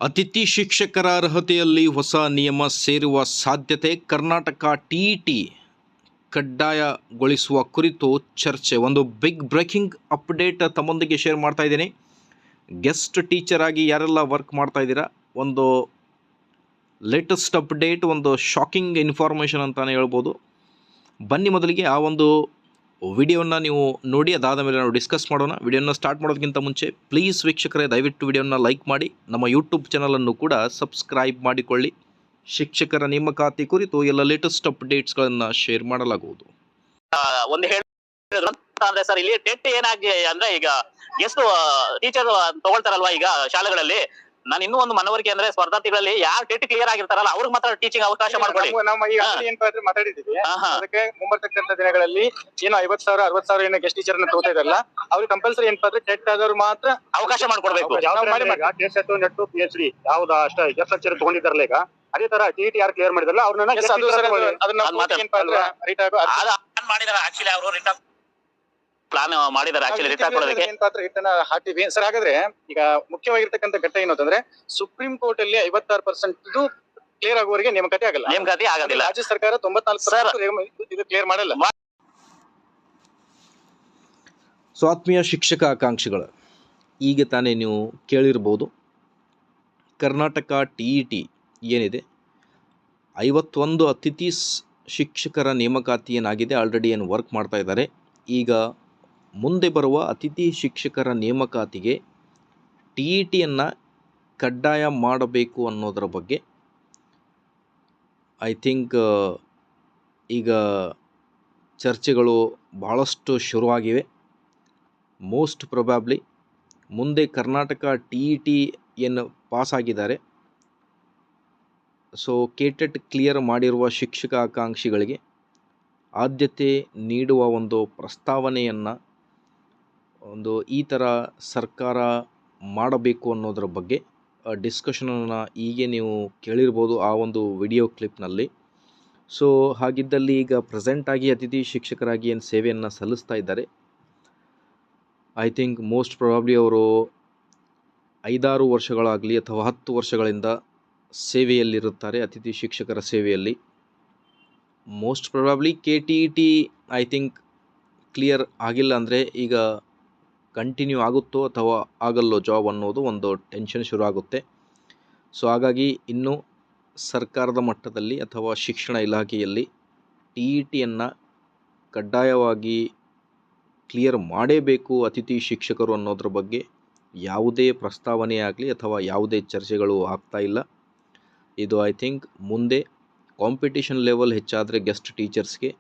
ಅತಿಥಿ ಶಿಕ್ಷಕರ ಅರ್ಹತೆಯಲ್ಲಿ ಹೊಸ ನಿಯಮ ಸೇರುವ ಸಾಧ್ಯತೆ. ಕರ್ನಾಟಕ ಟಿಇಟಿ ಕಡ್ಡಾಯಗೊಳಿಸುವ ಕುರಿತು ಚರ್ಚೆ. ಒಂದು ಬಿಗ್ ಬ್ರೇಕಿಂಗ್ ಅಪ್ಡೇಟ್ ತಮ್ಮೊಂದಿಗೆ ಶೇರ್ ಮಾಡ್ತಾ ಇದ್ದೀನಿ. ಗೆಸ್ಟ್ ಟೀಚರ್ ಆಗಿ ಯಾರೆಲ್ಲ ವರ್ಕ್ ಮಾಡ್ತಾ ಇದ್ದೀರಾ, ಒಂದು ಲೇಟೆಸ್ಟ್ ಅಪ್ಡೇಟ್, ಒಂದು ಶಾಕಿಂಗ್ ಇನ್ಫಾರ್ಮೇಷನ್ ಅಂತಲೇ ಹೇಳ್ಬೋದು. ಬನ್ನಿ ಮೊದಲಿಗೆ ಆ ಒಂದು ವಿಡಿಯೋನ ನೀವು ನೋಡಿ, ಅದಾದ ಮೇಲೆ ನಾವು ಡಿಸ್ಕಸ್ ಮಾಡೋಣ. ವಿಡಿಯೋನ ಸ್ಟಾರ್ಟ್ ಮಾಡೋದಕ್ಕಿಂತ ಮುಂಚೆ ಪ್ಲೀಸ್ ವೀಕ್ಷಕರೇ, ದಯವಿಟ್ಟು ವಿಡಿಯೋನ ಲೈಕ್ ಮಾಡಿ, ನಮ್ಮ ಯೂಟ್ಯೂಬ್ ಚಾನಲನ್ನು ಕೂಡ ಸಬ್ಸ್ಕ್ರೈಬ್ ಮಾಡಿಕೊಳ್ಳಿ. ಶಿಕ್ಷಕರ ನೇಮಕಾತಿ ಕುರಿತು ಎಲ್ಲ ಲೇಟೆಸ್ಟ್ ಅಪ್ಡೇಟ್ಸ್ಗಳನ್ನು ಶೇರ್ ಮಾಡಲಾಗುವುದು. ಒಂದು ಹೇಳಿದ್ರು ಅಂದ್ರೆ ಸರ್, ಇಲ್ಲಿ ಟೆಟ್ ಏನಾಗಿ ಅಂದ್ರೆ ಈಗ ಎಷ್ಟು ಟೀಚರ್ ತಗೊಳ್ತಾರಲ್ವಾ ಈಗ ಶಾಲೆಗಳಲ್ಲಿ, ನಾನು ಇನ್ನೂ ಒಂದು ಮನವರಿಕೆ ಅಂದ್ರೆ ಸ್ಪರ್ಧಾರ್ಥಿಗಳಲ್ಲಿ ಯಾರು ಟೆಟ್ ಕ್ಲಿಯರ್ ಆಗಿರ್ತಾರಲ್ಲ ಅವ್ರಿಗೆ ಮಾತ್ರ ಟೀಚಿಂಗ್ ಅವಕಾಶ ಮಾಡ್ಕೊಳ್ಳಿ. ನಮ್ಮ ಈಗ ಏನ್ ಮಾತಾಡಿದ್ದೀವಿ, ಅದಕ್ಕೆ ಮುಂಬರ್ತಕ್ಕಂಥ ದಿನಗಳಲ್ಲಿ ಏನು 50,000 60,000 ಏನು ಗೆಸ್ಟ್ ಟೀಚರ್ ಅನ್ನ ತಗೋತಾ ಇದಾರಲ್ಲ, ಅವ್ರಿಗೆ ಕಂಪಲ್ಸರಿ ಏನಪ್ಪಾ ಅಂದ್ರೆ ಟೆಟ್ ಆದವ್ರು ಮಾತ್ರ ಅವಕಾಶ ಮಾಡ್ಕೊಡ್ಬೇಕು. ಟೆಟ್ ನೆಟ್ PhD ಯಾವ್ದು ಅಷ್ಟ ಲೆಕ್ಚರ್ ತಗೊಂಡಿದ್ದಾರಲ್ಲ, ಈಗ ಅದೇ ತರ ಟಿಇಟಿ ಯಾರು ಕ್ಲಿಯರ್ ಮಾಡಿದಾರಲ್ಲ ಅವ್ರನ್ನ ಮಾಡಿದಾರೆ. ಆಕ್ಚುಲಿ ಅವರು ರಿಟರ್ನ್ ಪ್ಲಾನ್ ಮಾಡಿದ್ದಾರೆ ಆಕ್ಚುಲಿ ರಿಟರ್ನ್ ಕೊಡೋದಕ್ಕೆ ಹಾಕಿವಿ ಸರ್. ಹಾಗಾದ್ರೆ ಈಗ ಮುಖ್ಯವಾಗಿರ್ತಕ್ಕಂಥ ಘಟ್ಟ ಏನು ಅಂತಂದ್ರೆ, ಸುಪ್ರೀಂ ಕೋರ್ಟ್ ಅಲ್ಲಿ 56% ಕ್ಲಿಯರ್ ಆಗುವವರೆಗೆ ನೇಮಕಾತಿ ಆಗೋದಿಲ್ಲ. ರಾಜ್ಯ ಸರ್ಕಾರ 94% ಇದು ಕ್ಲಿಯರ್ ಮಾಡಲ್ಲ. ಸೊ ಆತ್ಮೀಯ ಶಿಕ್ಷಕ ಆಕಾಂಕ್ಷಿಗಳು, ಈಗ ತಾನೇ ನೀವು ಕೇಳಿರ್ಬೋದು, ಕರ್ನಾಟಕ ಟಿಇಟಿ ಏನಿದೆ 51 ಅತಿಥಿ ಶಿಕ್ಷಕರ ನೇಮಕಾತಿ ಏನಾಗಿದೆ, ಆಲ್ರೆಡಿ ಏನು ವರ್ಕ್ ಮಾಡ್ತಾ ಇದ್ದಾರೆ. ಈಗ ಮುಂದೆ ಬರುವ ಅತಿಥಿ ಶಿಕ್ಷಕರ ನೇಮಕಾತಿಗೆ ಟಿಇಟಿಯನ್ನು ಕಡ್ಡಾಯ ಮಾಡಬೇಕು ಅನ್ನೋದರ ಬಗ್ಗೆ ಐ ಥಿಂಕ್ ಈಗ ಚರ್ಚೆಗಳು ಭಾಳಷ್ಟು ಶುರುವಾಗಿವೆ. ಮೋಸ್ಟ್ ಪ್ರೊಬ್ಯಾಬ್ಲಿ ಮುಂದೆ ಕರ್ನಾಟಕ ಟಿಇಟಿ ಏನು ಪಾಸ್ ಆಗಿದ್ದಾರೆ, ಸೊ ಕೆಟೆಟ್ ಕ್ಲಿಯರ್ ಮಾಡಿರುವ ಶಿಕ್ಷಕ ಆಕಾಂಕ್ಷಿಗಳಿಗೆ ಆದ್ಯತೆ ನೀಡುವ ಒಂದು ಪ್ರಸ್ತಾವನೆಯನ್ನು ಒಂದು ಈ ಥರ ಸರ್ಕಾರ ಮಾಡಬೇಕು ಅನ್ನೋದರ ಬಗ್ಗೆ ಡಿಸ್ಕಷನನ್ನು ಹೀಗೆ ನೀವು ಕೇಳಿರ್ಬೋದು ಆ ಒಂದು ವಿಡಿಯೋ ಕ್ಲಿಪ್ನಲ್ಲಿ. ಸೊ ಹಾಗಿದ್ದಲ್ಲಿ ಈಗ ಪ್ರೆಸೆಂಟಾಗಿ ಅತಿಥಿ ಶಿಕ್ಷಕರಾಗಿ ಏನು ಸೇವೆಯನ್ನು ಸಲ್ಲಿಸ್ತಾ ಇದ್ದಾರೆ, ಐ ಥಿಂಕ್ ಮೋಸ್ಟ್ ಪ್ರಾಬಬ್ಲಿ ಅವರು 5-6 ವರ್ಷಗಳಾಗಲಿ ಅಥವಾ 10 ವರ್ಷಗಳಿಂದ ಸೇವೆಯಲ್ಲಿರುತ್ತಾರೆ, ಅತಿಥಿ ಶಿಕ್ಷಕರ ಸೇವೆಯಲ್ಲಿ. Most probably KTET I think clear ಆಗಿಲ್ಲ ಅಂದರೆ ಈಗ ಕಂಟಿನ್ಯೂ ಆಗುತ್ತೋ ಅಥವಾ ಆಗಲ್ಲೋ ಜಾಬ್ ಅನ್ನೋದು ಒಂದು ಟೆನ್ಷನ್ ಶುರು ಆಗುತ್ತೆ. ಸೊ ಹಾಗಾಗಿ ಇನ್ನೂ ಸರ್ಕಾರದ ಮಟ್ಟದಲ್ಲಿ ಅಥವಾ ಶಿಕ್ಷಣ ಇಲಾಖೆಯಲ್ಲಿ ಟಿಇಟಿಯನ್ನು ಕಡ್ಡಾಯವಾಗಿ ಕ್ಲಿಯರ್ ಮಾಡೇಬೇಕು ಅತಿಥಿ ಶಿಕ್ಷಕರು ಅನ್ನೋದ್ರ ಬಗ್ಗೆ ಯಾವುದೇ ಪ್ರಸ್ತಾವನೆ ಆಗಲಿ ಅಥವಾ ಯಾವುದೇ ಚರ್ಚೆಗಳು ಆಗ್ತಾ ಇಲ್ಲ. ಇದು ಐ ಥಿಂಕ್ ಮುಂದೆ ಕಾಂಪಿಟೇಷನ್ ಲೆವೆಲ್ ಹೆಚ್ಚಾದರೆ ಗೆಸ್ಟ್ ಟೀಚರ್ಸ್ಗೆ,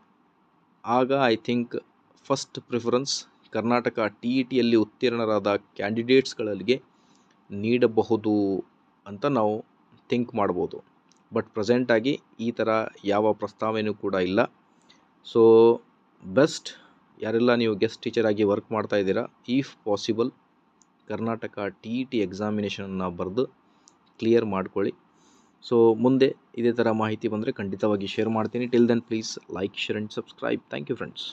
ಆಗ I think first preference Karnataka ಟಿಇಟಿಯಲ್ಲಿ ಉತ್ತೀರ್ಣರಾದ ಕ್ಯಾಂಡಿಡೇಟ್ಸ್ಗಳಿಗೆ ನೀಡಬಹುದು ಅಂತ ನಾವು ಥಿಂಕ್ ಮಾಡ್ಬೋದು. ಬಟ್ ಪ್ರೆಸೆಂಟಾಗಿ ಈ ಥರ ಯಾವ ಪ್ರಸ್ತಾವನೆಯೂ ಕೂಡ ಇಲ್ಲ. ಸೊ ಬೆಸ್ಟ್ ಯಾರೆಲ್ಲ ನೀವು ಗೆಸ್ಟ್ ಟೀಚರಾಗಿ ವರ್ಕ್ ಮಾಡ್ತಾ ಇದ್ದೀರಾ, ಇಫ್ ಪಾಸಿಬಲ್ ಕರ್ನಾಟಕ ಟಿಇಟಿ ಎಕ್ಸಾಮಿನೇಷನನ್ನು ಬರೆದು ಕ್ಲಿಯರ್ ಮಾಡ್ಕೊಳ್ಳಿ. ಸೊ ಮುಂದೆ ಇದೇ ಥರ ಮಾಹಿತಿ ಬಂದರೆ ಖಂಡಿತವಾಗಿ ಶೇರ್ ಮಾಡ್ತೀನಿ. Till then please like, share and subscribe. Thank you friends.